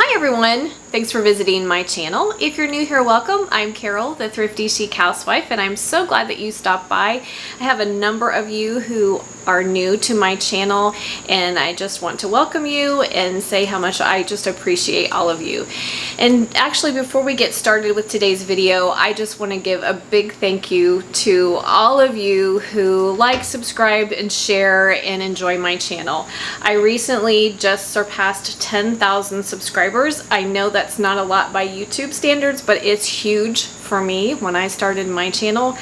Hi everyone! Thanks for visiting my channel. If you're new here, welcome. I'm Carol, the Thrifty Chic Housewife, and I'm so glad that you stopped by. I have a number of you who are new to my channel, and I just want to welcome you and say how much I just appreciate all of you. And actually, before we get started with today's video, I just want to give a big thank you to all of you who like, subscribe, and share and enjoy my channel. I recently just surpassed 10,000 subscribers. I know that's not a lot by YouTube standards, but it's huge for me. When I started my channel,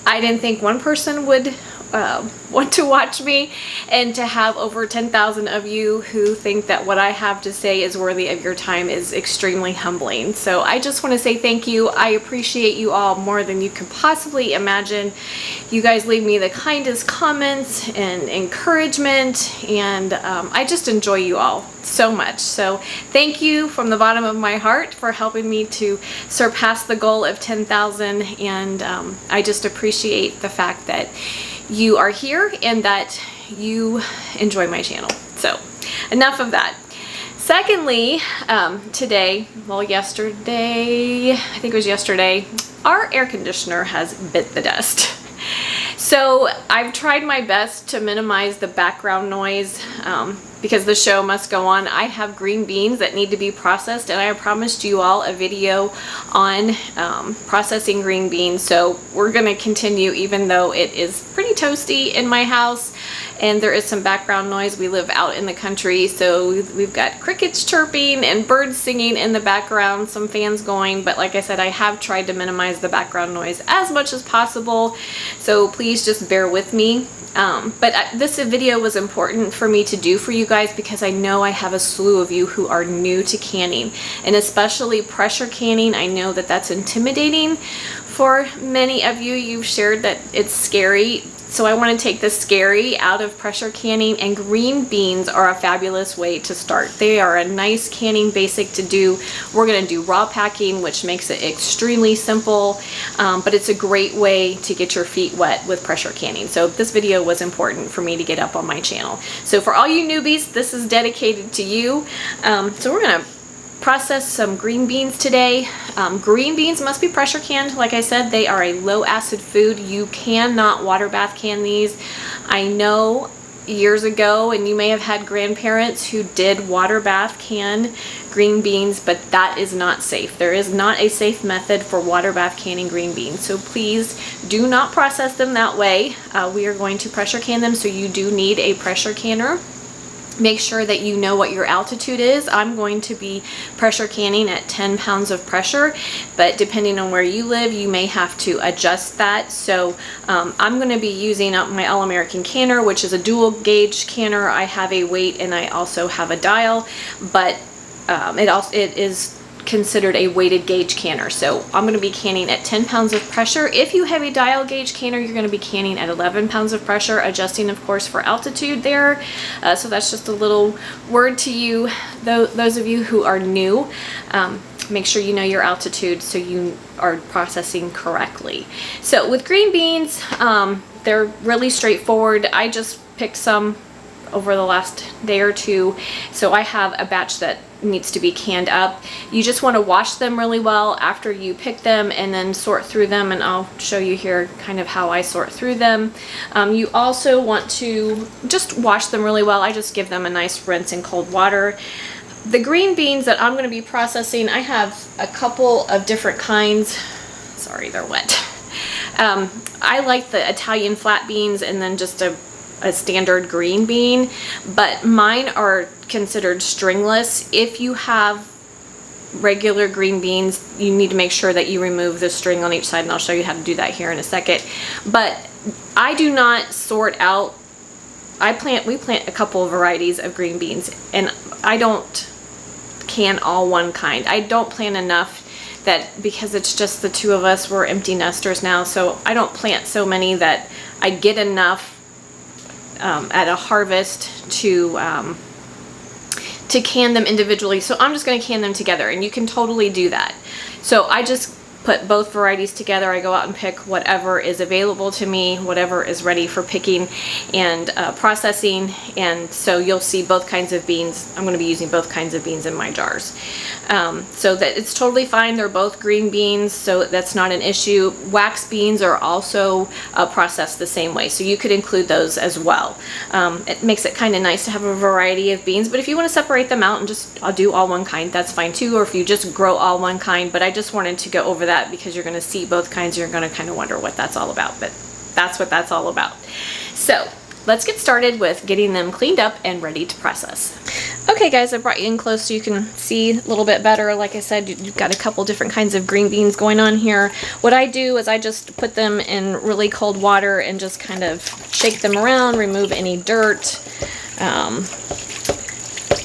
I didn't think one person would want to watch me, and to have over 10,000 of you who think that what I have to say is worthy of your time is extremely humbling. So I just want to say thank you. I appreciate you all more than you can possibly imagine. You guys leave me the kindest comments and encouragement, and I just enjoy you all so much. So thank you from the bottom of my heart for helping me to surpass the goal of 10,000, and I just appreciate the fact that you are here and that you enjoy my channel. So enough of that. Secondly, today, well, yesterday, I think it was yesterday, our air conditioner has bit the dust. So I've tried my best to minimize the background noise because the show must go on. I have green beans that need to be processed, and I promised you all a video on processing green beans. So we're going to continue, even though it is pretty toasty in my house and there is some background noise. We live out in the country, so we've got crickets chirping and birds singing in the background, some fans going, but like I said, I have tried to minimize the background noise as much as possible, so please just bear with me. This video was important for me to do for you guys because I know I have a slew of you who are new to canning, and especially pressure canning. I know that that's intimidating for many of you. You've shared that it's scary. So I want to take the scary out of pressure canning, and green beans are a fabulous way to start. They are a nice canning basic to do. We're going to do raw packing, which makes it extremely simple, but it's a great way to get your feet wet with pressure canning. So this video was important for me to get up on my channel. So for all you newbies, this is dedicated to you. So we're going to process some green beans today. Green beans must be pressure canned. Like I said, they are a low acid food. You cannot water bath can these. I know years ago, and you may have had grandparents who did water bath can green beans, but that is not safe. There is not a safe method for water bath canning green beans. So please do not process them that way. We are going to pressure can them, so you do need a pressure canner. Make sure that you know what your altitude is. I'm going to be pressure canning at 10 pounds of pressure, but depending on where you live, you may have to adjust that. So I'm going to be using up my All-American canner, which is a dual gauge canner. I have a weight and I also have a dial, but it is considered a weighted gauge canner. So I'm going to be canning at 10 pounds of pressure. If you have a dial gauge canner, you're going to be canning at 11 pounds of pressure, adjusting of course for altitude there. So that's just a little word to you, those of you who are new. Make sure you know your altitude so you are processing correctly. So with green beans, they're really straightforward. I just picked some over the last day or two, so I have a batch that needs to be canned up. You just want to wash them really well after you pick them, and then sort through them, and I'll show you here kind of how I sort through them. You also want to just wash them really well. I just give them a nice rinse in cold water. The green beans that I'm going to be processing, I have a couple of different kinds. Sorry, they're wet. I like the Italian flat beans and then just a standard green bean, but mine are considered stringless. If you have regular green beans, you need to make sure that you remove the string on each side, and I'll show you how to do that here in a second. But I do not sort out. We plant a couple of varieties of green beans, and I don't can all one kind. I don't plant enough, that because it's just the two of us, we're empty nesters now, so I don't plant so many that I get enough at a harvest to can them individually. So I'm just going to can them together, and you can totally do that. So I just put both varieties together. I go out and pick whatever is available to me, whatever is ready for picking and processing, and so you'll see both kinds of beans. I'm going to be using both kinds of beans in my jars. So that it's totally fine. They're both green beans, so that's not an issue. Wax beans are also processed the same way, so you could include those as well. It makes it kind of nice to have a variety of beans, but if you want to separate them out and just I'll do all one kind, that's fine too, or if you just grow all one kind. But I just wanted to go over that because you're going to see both kinds. You're going to kind of wonder what that's all about, but that's what that's all about. So let's get started with getting them cleaned up and ready to process. Okay guys, I brought you in close so you can see a little bit better. Like I said, you've got a couple different kinds of green beans going on here. What I do is I just put them in really cold water and just kind of shake them around, remove any dirt,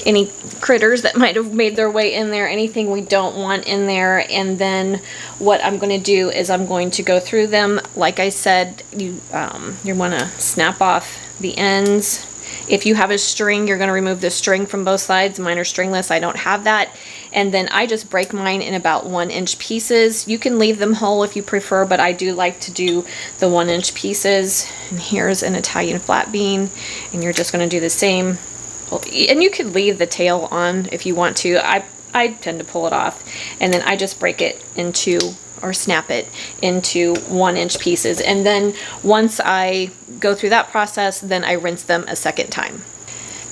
any critters that might have made their way in there, anything we don't want in there. And then what I'm going to do is I'm going to go through them. Like I said, you want to snap off the ends. If you have a string, you're going to remove the string from both sides. Mine are stringless. I don't have that. And then I just break mine in about 1-inch pieces. You can leave them whole if you prefer, but I do like to do the 1-inch pieces. And here's an Italian flat bean, and you're just going to do the same. And you could leave the tail on if you want to. I tend to pull it off, and then I just break it into, or snap it into 1-inch pieces. And then once I go through that process, then I rinse them a second time.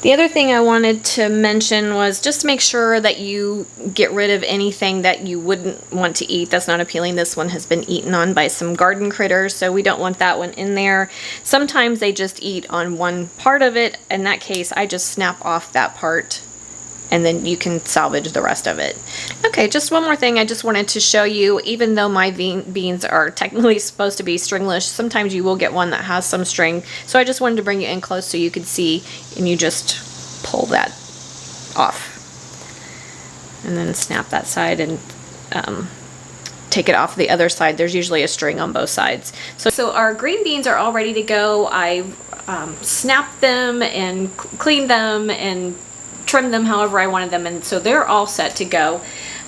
The other thing I wanted to mention was just make sure that you get rid of anything that you wouldn't want to eat. That's not appealing. This one has been eaten on by some garden critters, so we don't want that one in there. Sometimes they just eat on one part of it. In that case, I just snap off that part, and then you can salvage the rest of it. Okay, just one more thing I just wanted to show you. Even though my beans are technically supposed to be stringless, sometimes you will get one that has some string. So I just wanted to bring you in close so you could see, and you just pull that off. And then snap that side and take it off the other side. There's usually a string on both sides. So our green beans are all ready to go. I've snapped them and cleaned them and trim them however I wanted them, and so they're all set to go.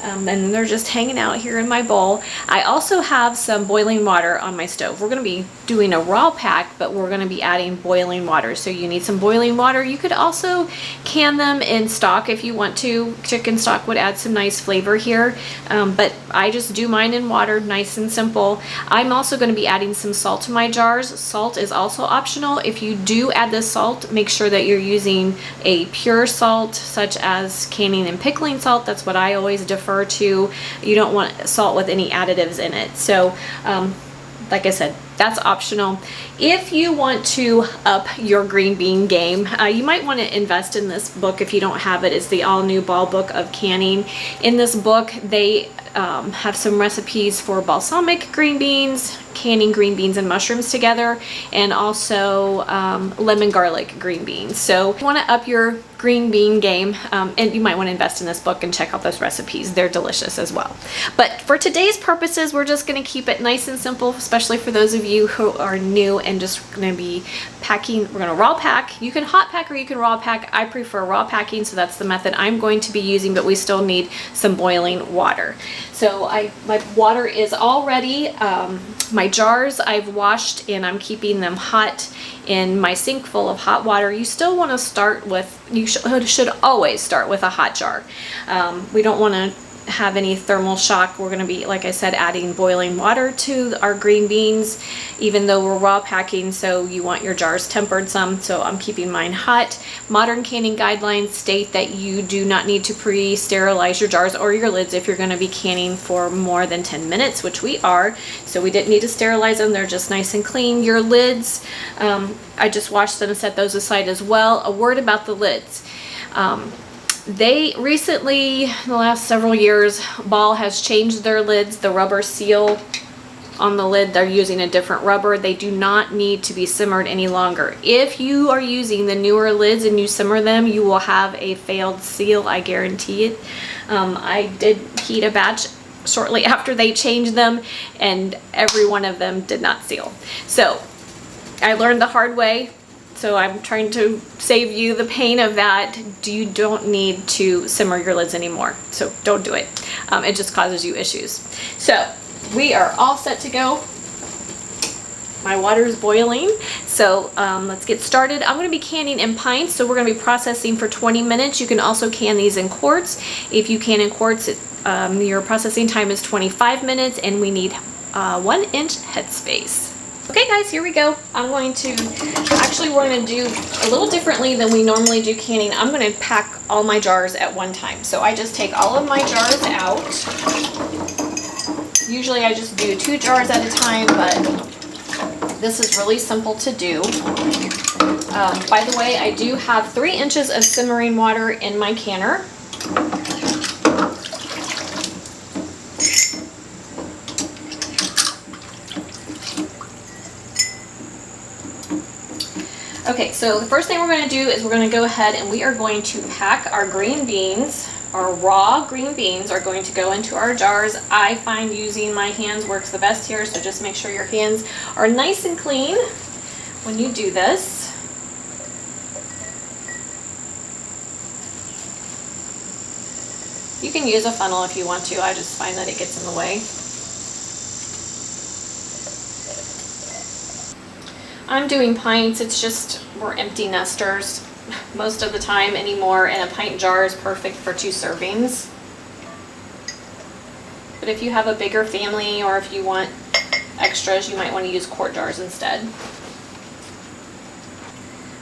And they're just hanging out here in my bowl. I also have some boiling water on my stove. We're going to be doing a raw pack, but we're going to be adding boiling water. So you need some boiling water. You could also can them in stock if you want to. Chicken stock would add some nice flavor here, but I just do mine in water, nice and simple. I'm also going to be adding some salt to my jars. Salt is also optional. If you do add the salt, make sure that you're using a pure salt, such as canning and pickling salt. That's what I always defer to. You don't want salt with any additives in it. So like I said, that's optional. If you want to up your green bean game, you might want to invest in this book if you don't have it. It's the All New Ball Book of Canning. In this book, they have some recipes for balsamic green beans, canning green beans and mushrooms together, and also lemon garlic green beans. So if you want to up your green bean game, and you might want to invest in this book and check out those recipes. They're delicious as well. But for today's purposes, we're just going to keep it nice and simple, especially for those of you who are new and just going to be packing. We're going to raw pack. You can hot pack or you can raw pack. I prefer raw packing, so that's the method I'm going to be using, but we still need some boiling water. So my water is all ready. My jars I've washed and I'm keeping them hot in my sink full of hot water. You still want to start with, you should always start with a hot jar. We don't want to have any thermal shock. We're going to be, like I said, adding boiling water to our green beans, even though we're raw packing, so you want your jars tempered some, so I'm keeping mine hot. Modern canning guidelines state that you do not need to pre-sterilize your jars or your lids if you're going to be canning for more than 10 minutes, which we are, so we didn't need to sterilize them. They're just nice and clean. Your lids, I just washed them and set those aside as well. A word about the lids. They recently, in the last several years, Ball has changed their lids. The rubber seal on the lid, they're using a different rubber. They do not need to be simmered any longer. If you are using the newer lids and you simmer them, you will have a failed seal, I guarantee it. I did heat a batch shortly after they changed them, and every one of them did not seal. So I learned the hard way. So I'm trying to save you the pain of that. You don't need to simmer your lids anymore. So don't do it. It just causes you issues. So we are all set to go. My water is boiling, so let's get started. I'm going to be canning in pints, so we're going to be processing for 20 minutes. You can also can these in quarts. If you can in quarts, your processing time is 25 minutes, and we need 1 inch headspace. Okay guys, here we go. We're going to do a little differently than we normally do canning. I'm going to pack all my jars at one time. So I just take all of my jars out. Usually I just do 2 jars at a time, but this is really simple to do. By the way, I do have 3 inches of simmering water in my canner. Okay, so the first thing we're going to do is we're going to go ahead and we are going to pack our green beans. Our raw green beans are going to go into our jars. I find using my hands works the best here, so just make sure your hands are nice and clean when you do this. You can use a funnel if you want to. I just find that it gets in the way. I'm doing pints. It's just we're empty nesters most of the time anymore, and a pint jar is perfect for 2 servings. But if you have a bigger family or if you want extras, you might want to use quart jars instead.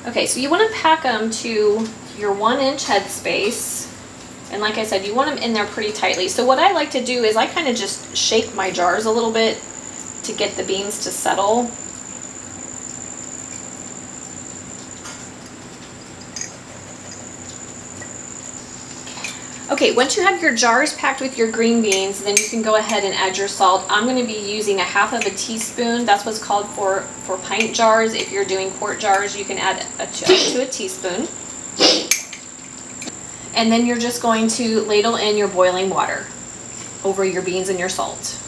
Okay, so you want to pack them to your 1 inch headspace, and like I said, you want them in there pretty tightly. So what I like to do is I kind of just shake my jars a little bit to get the beans to settle. Okay, once you have your jars packed with your green beans, then you can go ahead and add your salt. I'm going to be using 1/2 teaspoon. That's what's called for pint jars. If you're doing quart jars, you can add up to a teaspoon. And then you're just going to ladle in your boiling water over your beans and your salt.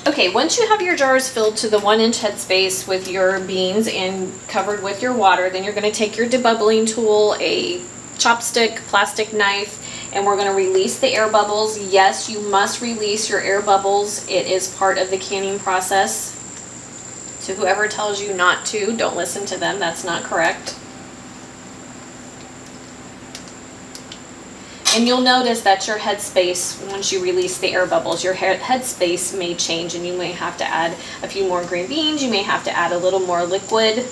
Okay, once you have your jars filled to the 1 inch headspace with your beans and covered with your water, then you're going to take your debubbling tool, a chopstick, plastic knife, and we're going to release the air bubbles. Yes, you must release your air bubbles. It is part of the canning process. So whoever tells you not to, don't listen to them. That's not correct. And you'll notice that your headspace, once you release the air bubbles, your headspace may change, and you may have to add a few more green beans. You may have to add a little more liquid.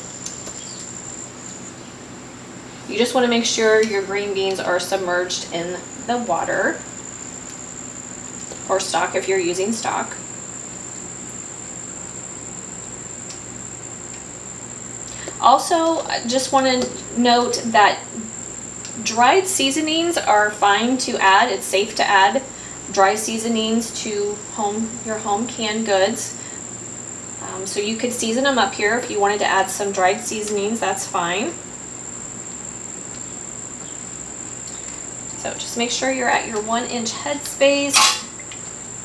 You just want to make sure your green beans are submerged in the water, or stock if you're using stock. Also, I just want to note that dried seasonings are fine to add. It's safe to add dry seasonings to your home canned goods. So you could season them up here if you wanted to add some dried seasonings, that's fine. So just make sure you're at your 1 inch headspace.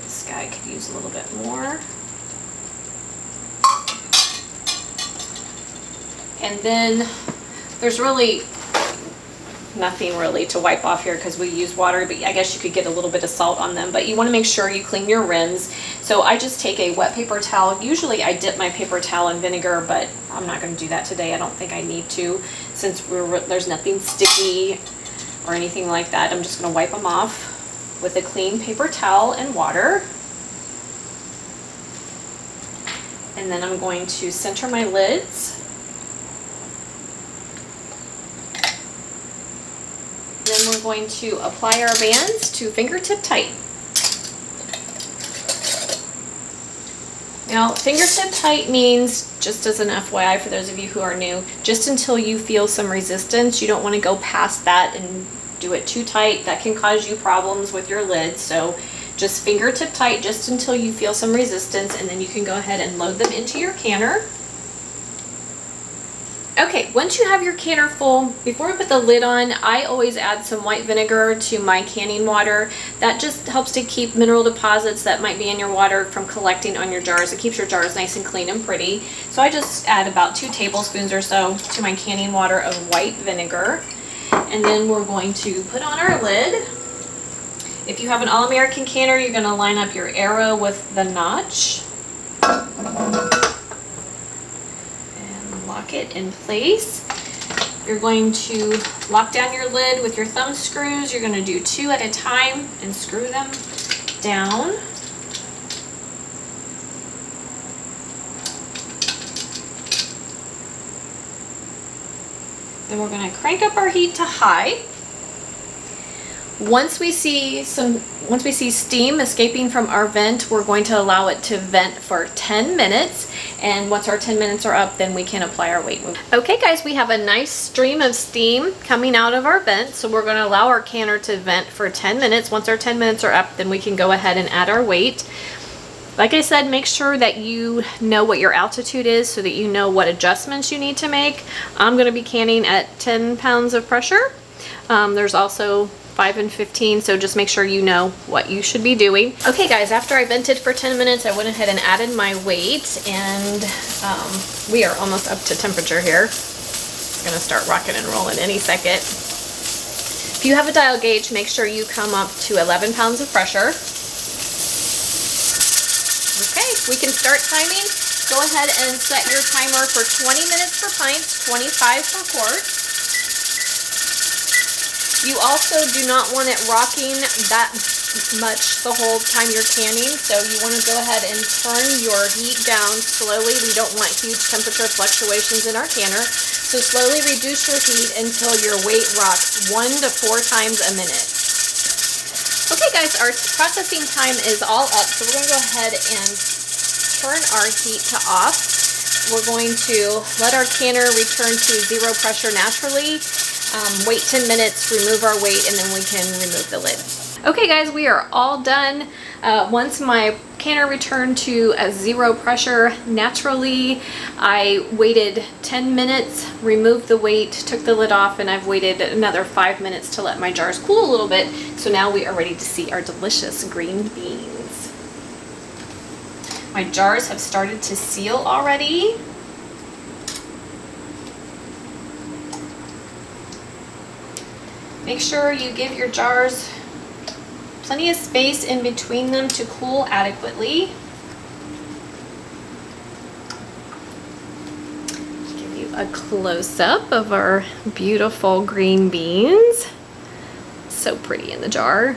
This guy could use a little bit more. And then there's really nothing really to wipe off here because we use water, but I guess you could get a little bit of salt on them. But you want to make sure you clean your rims. So I just take a wet paper towel. Usually I dip my paper towel in vinegar, but I'm not going to do that today. I don't think I need to, since there's nothing sticky or anything like that. I'm just going to wipe them off with a clean paper towel and water. And then I'm going to center my lids. Then we're going to apply our bands to fingertip tight. Now, fingertip tight means, just as an FYI for those of you who are new, just until you feel some resistance. You don't want to go past that and do it too tight. That can cause you problems with your lids. So just fingertip tight just until you feel some resistance, and then you can go ahead and load them into your canner. Okay, once you have your canner full, before we put the lid on, I always add some white vinegar to my canning water. That just helps to keep mineral deposits that might be in your water from collecting on your jars. It keeps your jars nice and clean and pretty. So I just add about 2 tablespoons or so to my canning water of white vinegar. And then we're going to put on our lid. If you have an All-American canner, you're going to line up your arrow with the notch. Lock it in place. You're going to lock down your lid with your thumb screws. You're going to do 2 at a time and screw them down. Then we're going to crank up our heat to high. Once we see steam escaping from our vent, we're going to allow it to vent for 10 minutes. And once our 10 minutes are up, then we can apply our weight. Okay guys, we have a nice stream of steam coming out of our vent. So we're going to allow our canner to vent for 10 minutes. Once our 10 minutes are up, then we can go ahead and add our weight. Like I said, make sure that you know what your altitude is so that you know what adjustments you need to make. I'm going to be canning at 10 pounds of pressure. There's also 5 and 15, so just make sure you know what you should be doing. Okay guys, after I vented for 10 minutes, I went ahead and added my weight, and we are almost up to temperature here. It's gonna start rocking and rolling any second. If you have a dial gauge, make sure you come up to 11 pounds of pressure. Okay, we can start timing. Go ahead and set your timer for 20 minutes for pints, 25 for quarts. You also do not want it rocking that much the whole time you're canning, so you want to go ahead and turn your heat down slowly. We don't want huge temperature fluctuations in our canner, so slowly reduce your heat until your weight rocks 1 to 4 times a minute. Okay guys, our processing time is all up, so we're going to go ahead and turn our heat to off. We're going to let our canner return to 0 pressure naturally. Wait 10 minutes, remove our weight, and then we can remove the lid. Okay guys, we are all done. Once my canner returned to a 0 pressure naturally, I waited 10 minutes, removed the weight, took the lid off, and I've waited another 5 minutes to let my jars cool a little bit. So now we are ready to see our delicious green beans. My jars have started to seal already. Make sure you give your jars plenty of space in between them to cool adequately. Give you a close-up of our beautiful green beans. So pretty in the jar,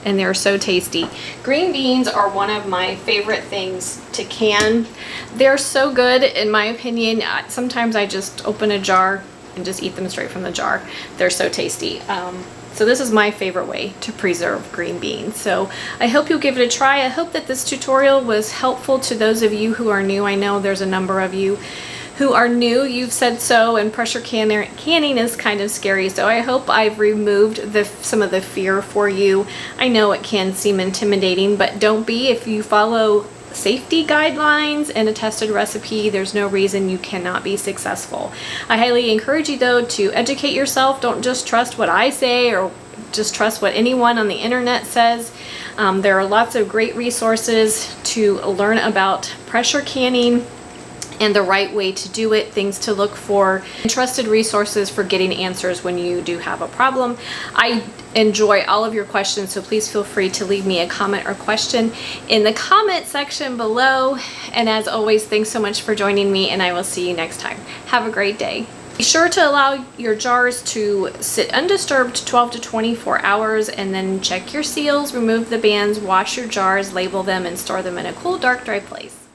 and they're so tasty. Green beans are one of my favorite things to can. They're so good in my opinion. Sometimes I just open a jar and just eat them straight from the jar. They're so tasty. So this is my favorite way to preserve green beans. So I hope you'll give it a try. I hope that this tutorial was helpful to those of you who are new. I know there's a number of you who are new. You've said so, and pressure canning is kind of scary. So I hope I've removed some of the fear for you. I know it can seem intimidating, but don't be. If you follow safety guidelines and a tested recipe, there's no reason you cannot be successful. I highly encourage you though to educate yourself. Don't just trust what I say or just trust what anyone on the internet says. There are lots of great resources to learn about pressure canning and the right way to do it, things to look for, and trusted resources for getting answers when you do have a problem. I enjoy all of your questions, so please feel free to leave me a comment or question in the comment section below. And as always, thanks so much for joining me, and I will see you next time. Have a great day. Be sure to allow your jars to sit undisturbed 12 to 24 hours, and then check your seals, remove the bands, wash your jars, label them, and store them in a cool, dark, dry place.